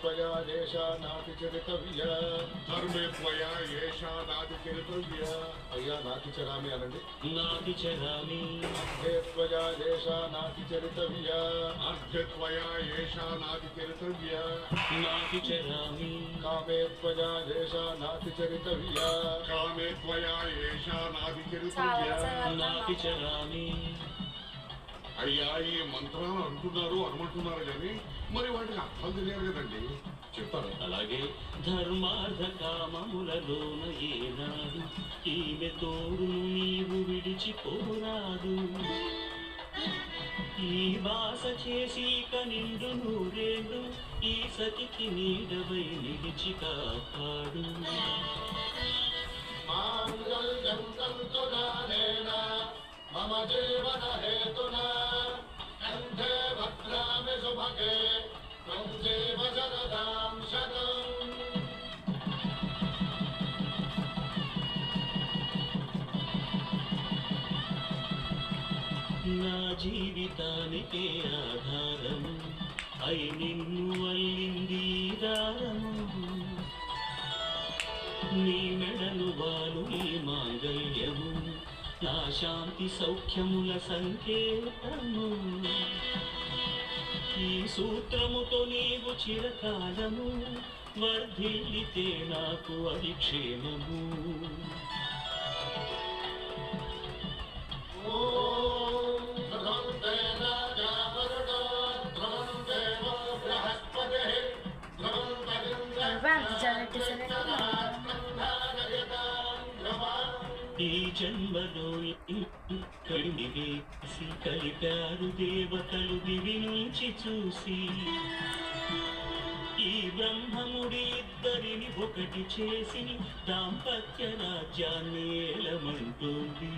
त्वया येषा नातिचरितव्य धर्मे त्वया येषा नातिचरितव्य अय्या नातिचरामि अनंడి नातिचरामि अर्धे त्वया येषा नातिचरितव्य अर्धे त्वया येषा नातिचरितव्य नातिचरामि कामे त्वया येषा नातिचरितव्य कामे त्वया येषा नातिचरितव्य नातिचरामि అయ్యా ఈ మంత్రాలు అంటున్నారు అనమంటున్నారు కానీ మరి వాటికి అర్థాలు తెలియాలి కదండి చెప్తారు. అలాగే ధర్మార్థ కామములలోన ఏనాడు ఈమె తోడును నీవు విడిచిపోరాదు. ఈ బాస చేసి కనిండు నూరేళ్ళు ఈ సతికి నీడవై నిలిచి కాపాడు. मम जीवन हेतुना कंठे भद्रामि सुभगे त्वं जीव शरदां शतम्. నా జీవితానికే ఆధారము అయి నిన్ను అల్లింది దారము. నీ మెడలు వాలు ఈ మాంగళ్యము నా శాంతి సౌఖ్యముల సంకేతము. ఈ సూత్రముతో నీవు చిరకాలము వర్ధిల్లితే నాకు అది క్షేమము. ఈ జన్మలో కడిమివేసి కలిపారు దేవతలు దివి నుంచి చూసి. ఈ బ్రహ్మముడి ఇద్దరిని ఒకటి చేసి దాంపత్య రాజ్యాన్ని ఏలమంటుంది.